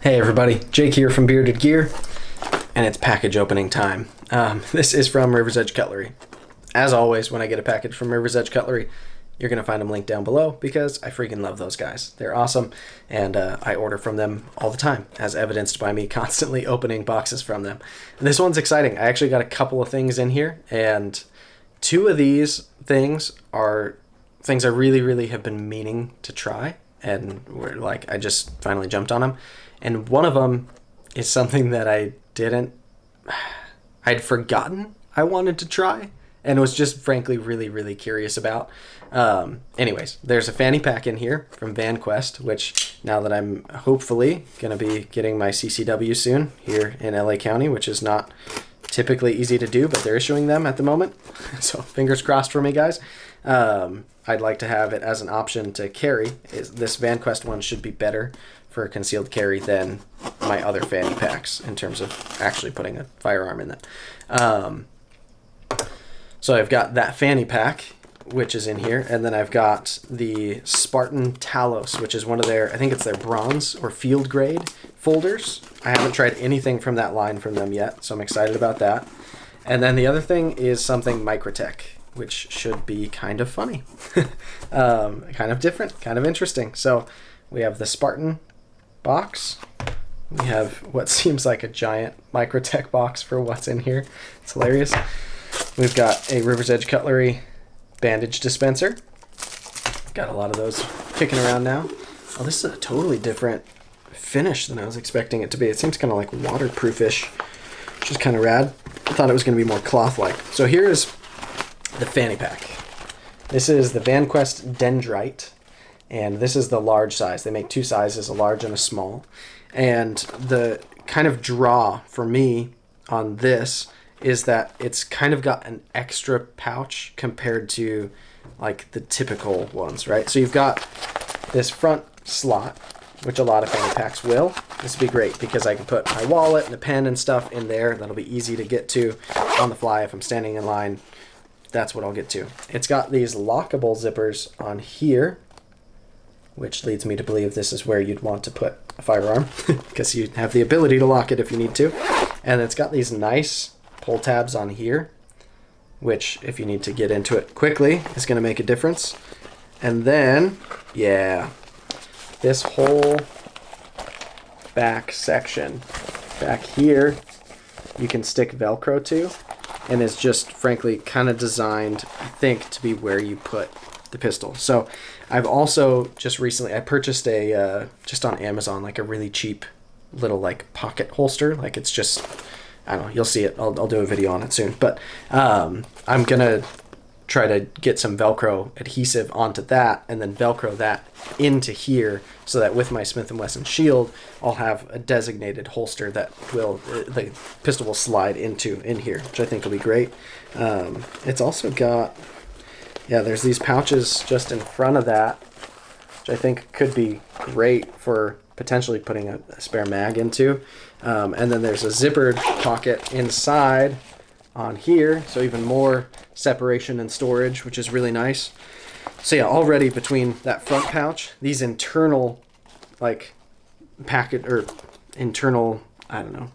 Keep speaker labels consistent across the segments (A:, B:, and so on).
A: Hey everybody, Jake here from Bearded Gear, and it's package opening time. This is from Rivers Edge Cutlery. As always, when I get a package from Rivers Edge Cutlery, you're going to find them linked down below because I freaking love those guys. They're awesome, and I order from them all the time, as evidenced by me constantly opening boxes from them. And this one's exciting. I actually got a couple of things in here, and two of these things are things I really have been meaning to try, and I just finally jumped on them. And one of them is something that I'd forgotten I wanted to try and was just frankly really curious about. Anyways, there's a fanny pack in here from Vanquest, which now that I'm hopefully going to be getting my CCW soon here in LA County, which is not typically easy to do, but they're issuing them at the moment. So fingers crossed for me, guys. I'd like to have it as an option to carry. This Vanquest one should be better for concealed carry than my other fanny packs in terms of actually putting a firearm in them. So I've got that fanny pack, which is in here, and then I've got the Spartan Talos, which is one of their, I think it's their bronze or field grade folders. I haven't tried anything from that line from them yet, so I'm excited about that. And then the other thing is something Microtech, which should be kind of funny. Kind of different, kind of interesting. So we have the Spartan box. We have what seems like a giant Microtech box for what's in here. It's hilarious. We've got a Rivers Edge Cutlery bandage dispenser. Got a lot of those kicking around now. Oh, this is a totally different finish than I was expecting it to be. It seems kind of like waterproofish, which is kind of rad. I thought it was going to be more cloth-like. So here is the fanny pack. This is the Vanquest Dendrite, and this is the large size. They make two sizes, a large and a small. And the kind of draw for me on this is that it's kind of got an extra pouch compared to like the typical ones, right? So you've got this front slot, which a lot of fanny packs will. This would be great because I can put my wallet and a pen and stuff in there. That'll be easy to get to on the fly if I'm standing in line. That's what I'll get to. It's got these lockable zippers on here, which leads me to believe this is where you'd want to put a firearm because you have the ability to lock it if you need to. And it's got these nice pull tabs on here, which if you need to get into it quickly is going to make a difference. And then, yeah, this whole back section back here you can stick Velcro to, and it's just frankly kind of designed, I think, to be where you put the pistol. So I've also just recently, I purchased a, just on Amazon, like a really cheap little like pocket holster. Like it's just, I don't know, you'll see it. I'll do a video on it soon. But I'm going to try to get some Velcro adhesive onto that and then Velcro that into here so that with my Smith & Wesson shield, I'll have a designated holster that will, the pistol will slide into in here, which I think will be great. It's also got, yeah, there's these pouches just in front of that, which I think could be great for potentially putting a spare mag into. And then there's a zippered pocket inside on here, so even more separation and storage, which is really nice. So yeah, already between that front pouch, these internal like packet or internal, I don't know,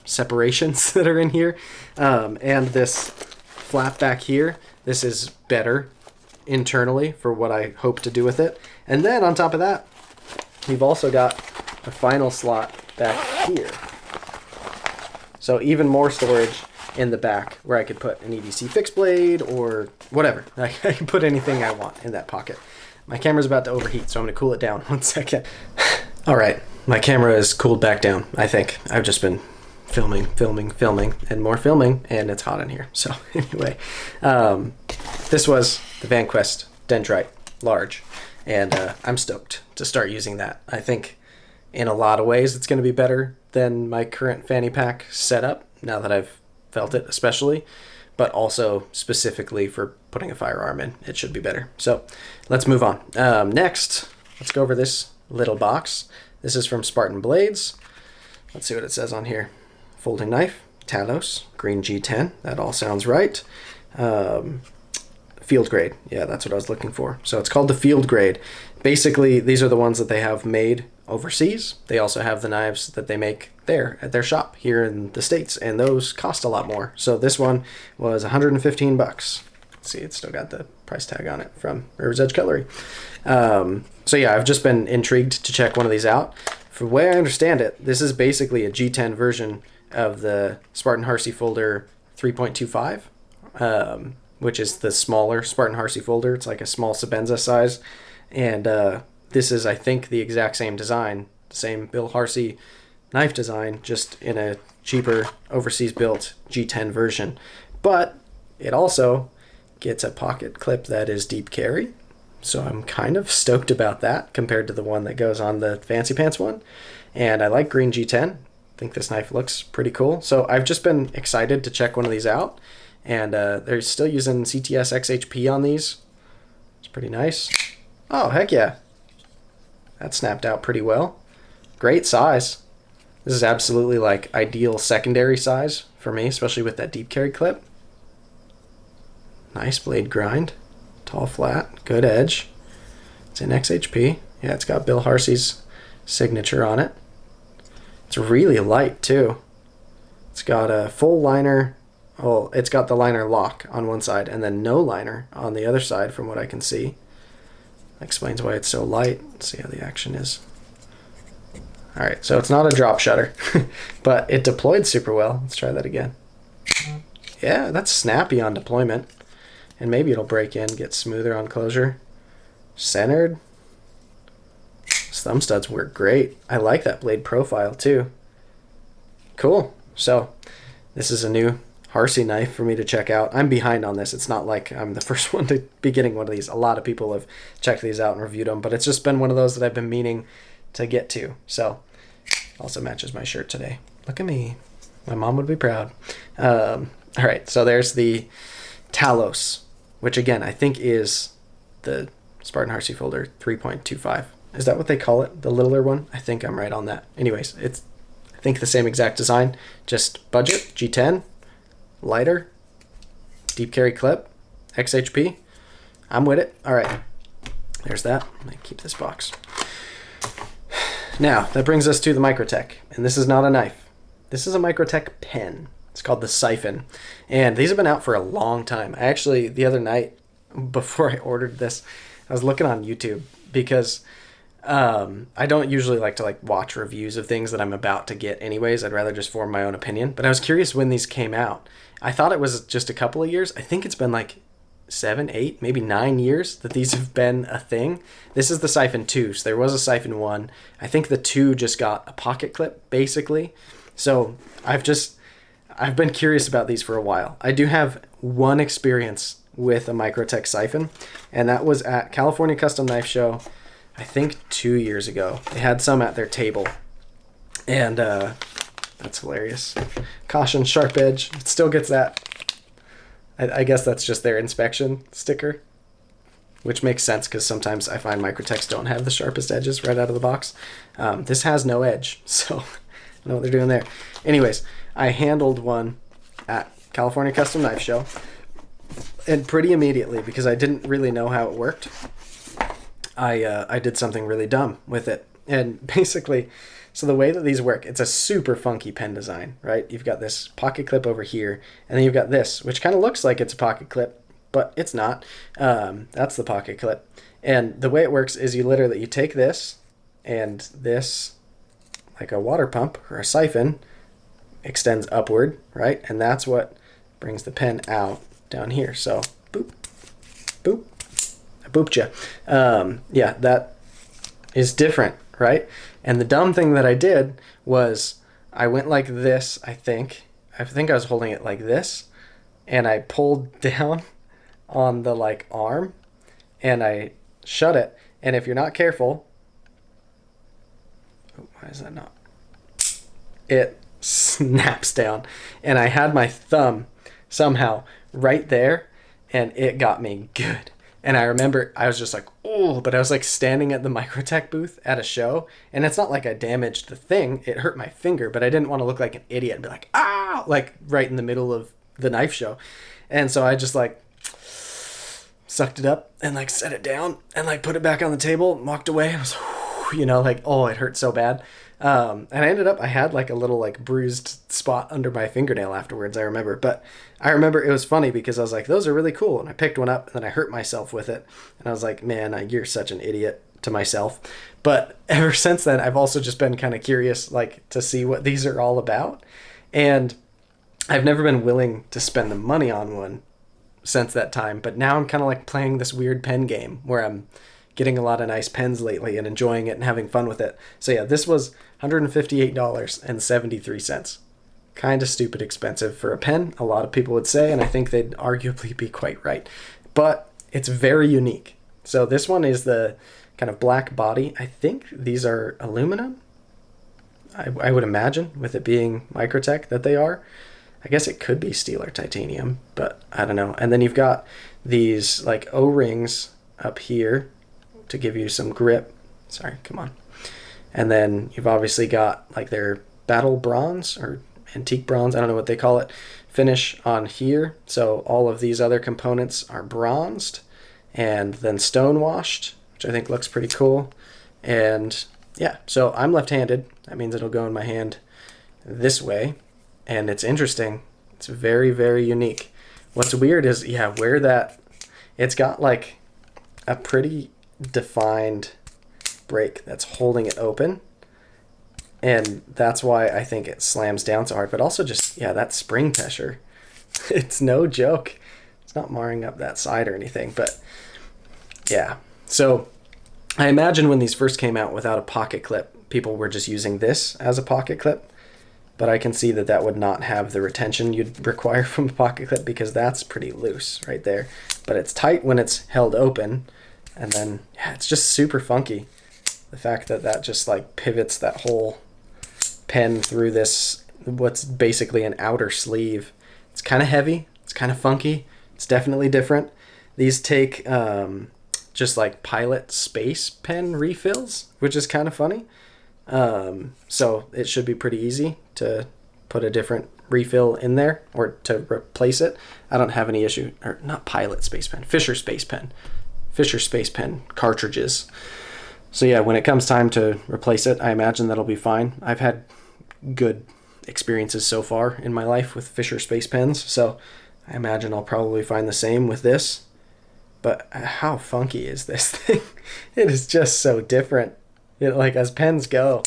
A: separations that are in here, and this flap back here, this is better internally for what I hope to do with it. And then on top of that, we've also got a final slot back here. So even more storage in the back where I could put an EDC fixed blade or whatever. I can put anything I want in that pocket. My camera's about to overheat, so I'm going to cool it down 1 second. All right, my camera is cooled back down, I think. I've just been filming, and more filming, and it's hot in here. So anyway, this was the Vanquest Dendrite Large, and I'm stoked to start using that. I think in a lot of ways it's going to be better than my current fanny pack setup, now that I've felt it especially, but also specifically for putting a firearm in, it should be better. So let's move on. Next, let's go over this little box. This is from Spartan Blades. Let's see what it says on here. Folding knife, Talos, green G10. That all sounds right. Field grade. Yeah, that's what I was looking for. So it's called the field grade. Basically, these are the ones that they have made overseas, they also have the knives that they make there at their shop here in the States, and those cost a lot more. So this one was 115 bucks. See, it's still got the price tag on it from Rivers Edge Cutlery. So yeah, I've just been intrigued to check one of these out. From the way I understand it, this is basically a G10 version of the Spartan Harsey Folder 3.25, which is the smaller Spartan Harsey Folder. It's like a small Sebenza size. And this is, I think, the exact same design, same Bill Harsey knife design, just in a cheaper, overseas built G10 version. But it also gets a pocket clip that is deep carry. So I'm kind of stoked about that compared to the one that goes on the Fancy Pants one. And I like green G10. I think this knife looks pretty cool. So I've just been excited to check one of these out. And they're still using CTS XHP on these. It's pretty nice. Oh, heck yeah. That snapped out pretty well. Great size. This is absolutely like ideal secondary size for me, especially with that deep carry clip. Nice blade grind. Tall flat. Good edge. It's in XHP. Yeah, it's got Bill Harsey's signature on it. It's really light too. It's got a full liner. Oh, it's got the liner lock on one side and then no liner on the other side from what I can see. That explains why it's so light. Let's see how the action is. Alright, so it's not a drop shutter, but it deployed super well. Let's try that again. Yeah, that's snappy on deployment. And maybe it'll break in, get smoother on closure. Centered. These thumb studs work great. I like that blade profile too. Cool. So this is a new Harsey knife for me to check out. I'm behind on this. It's not like I'm the first one to be getting one of these. A lot of people have checked these out and reviewed them, but it's just been one of those that I've been meaning to get to. So also matches my shirt today. Look at me. My mom would be proud. All right, so there's the Talos, which again I think is the Spartan Harsey Folder 3.25. Is that what they call it? The littler one? I think I'm right on that. Anyways, it's I think the same exact design, just budget, G10, lighter, deep carry clip, XHP. I'm with it. All right, there's that. I'm gonna keep this box. Now, that brings us to the Microtech, and this is not a knife. This is a Microtech pen. It's called the Siphon, and these have been out for a long time. I actually, the other night, before I ordered this, I was looking on YouTube because I don't usually like to watch reviews of things that I'm about to get anyways. I'd rather just form my own opinion, but I was curious when these came out. I thought it was just a couple of years. I think it's been like 7, 8, maybe 9 years that these have been a thing. This is the Siphon II. So there was a Siphon 1. I think the 2 just got a pocket clip, basically. So I've been curious about these for a while. I do have one experience with a Microtech Siphon, and that was at California Custom Knife Show, I think 2 years ago. They had some at their table, and that's hilarious. Caution, sharp edge. It still gets that. I guess that's just their inspection sticker, which makes sense because sometimes I find Microtechs don't have the sharpest edges right out of the box. This has no edge, so I don't know what they're doing there. Anyways, I handled one at California Custom Knife Show, and pretty immediately, because I didn't really know how it worked, I did something really dumb with it. And basically, so the way that these work, it's a super funky pen design, right? You've got this pocket clip over here, and then you've got this, which kind of looks like it's a pocket clip, but it's not. That's the pocket clip. And the way it works is you take this, and this, like a water pump or a siphon, extends upward, right? And that's what brings the pen out down here. So, boop, boop, I booped you. Yeah, that is different, right? And the dumb thing that I did was I went like this, I think I was holding it like this, and I pulled down on the arm, and I shut it. And if you're not careful, why is that not? It snaps down, and I had my thumb somehow right there, and it got me good. And I remember I was just like, oh, but I was standing at the Microtech booth at a show, and it's not like I damaged the thing. It hurt my finger, but I didn't want to look like an idiot and be like, ah, right in the middle of the knife show. And so I just sucked it up and set it down and put it back on the table and walked away. And I was you know, like, oh, it hurt so bad. And I had like a little like bruised spot under my fingernail afterwards, I remember. But I remember it was funny because I was like, those are really cool. And I picked one up and then I hurt myself with it. And I was like, man, you're such an idiot, to myself. But ever since then, I've also just been kind of curious, like, to see what these are all about. And I've never been willing to spend the money on one since that time. But now I'm kind of like playing this weird pen game where I'm getting a lot of nice pens lately and enjoying it and having fun with it. So yeah, this was $158.73. Kind of stupid expensive for a pen, a lot of people would say, and I think they'd arguably be quite right. But it's very unique. So this one is the kind of black body. I think these are aluminum. I would imagine, with it being Microtech, that they are. I guess it could be steel or titanium, but I don't know. And then you've got these like O-rings up here to give you some grip. Sorry, come on. And then you've obviously got like their battle bronze or antique bronze, I don't know what they call it, finish on here. So all of these other components are bronzed and then stone washed, which I think looks pretty cool. And yeah, so I'm left-handed. That means it'll go in my hand this way. And it's interesting. It's very, very unique. What's weird is, yeah, where that, it's got like a pretty defined break that's holding it open. And that's why I think it slams down so hard. But also just, yeah, that spring pressure. It's no joke. It's not marring up that side or anything. But yeah. So I imagine when these first came out without a pocket clip, people were just using this as a pocket clip. But I can see that that would not have the retention you'd require from a pocket clip because that's pretty loose right there. But it's tight when it's held open. And then, yeah, it's just super funky. The fact that that just like pivots that whole pen through this, what's basically an outer sleeve. It's kind of heavy. It's kind of funky. It's definitely different. These take just like pilot space pen refills, which is kind of funny. So it should be pretty easy to put a different refill in there or to replace it. I don't have any issue, or not pilot space pen, Fisher space pen cartridges. So yeah, when it comes time to replace it, I imagine that'll be fine. I've had good experiences so far in my life with Fisher space pens, so I imagine I'll probably find the same with this. But how funky is this thing? It is just so different. Like, as pens go,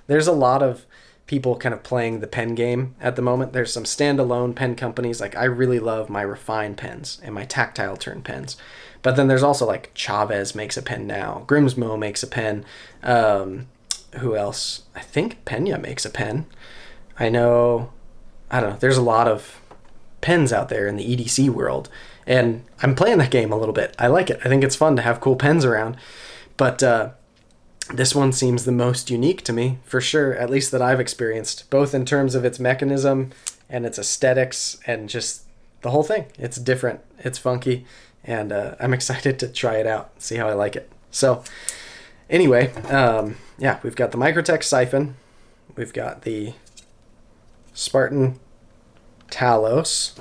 A: there's a lot of people kind of playing the pen game at the moment. There's some standalone pen companies. Like, I really love my Refine pens and my tactile turn pens. But then there's also like Chavez makes a pen now. Grimsmo makes a pen. Who else? I think Pena makes a pen. I don't know. There's a lot of pens out there in the EDC world. And I'm playing that game a little bit. I like it. I think it's fun to have cool pens around. But this one seems the most unique to me, for sure, at least that I've experienced, both in terms of its mechanism and its aesthetics and just the whole thing. It's different. It's funky. And I'm excited to try it out, see how I like it. So anyway, yeah, we've got the Microtech Siphon. We've got the Spartan Talos.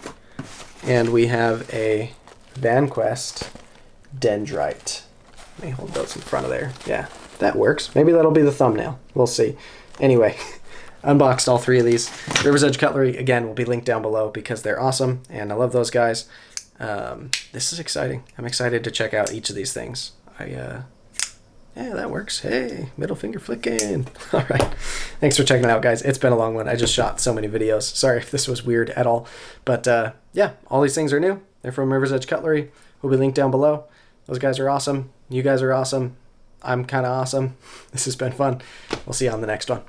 A: And we have a Vanquest Dendrite. Let me hold those in front of there. Yeah, that works. Maybe that'll be the thumbnail. We'll see. Anyway, unboxed all three of these. Rivers Edge Cutlery, again, will be linked down below because they're awesome, and I love those guys. This is exciting. I'm excited to check out each of these things. Yeah, that works. Hey, middle finger flicking. All right. Thanks for checking it out, guys. It's been a long one. I just shot so many videos. Sorry if this was weird at all. But yeah, all these things are new. They're from Rivers Edge Cutlery. Will be linked down below. Those guys are awesome. You guys are awesome. I'm kind of awesome. This has been fun. We'll see you on the next one.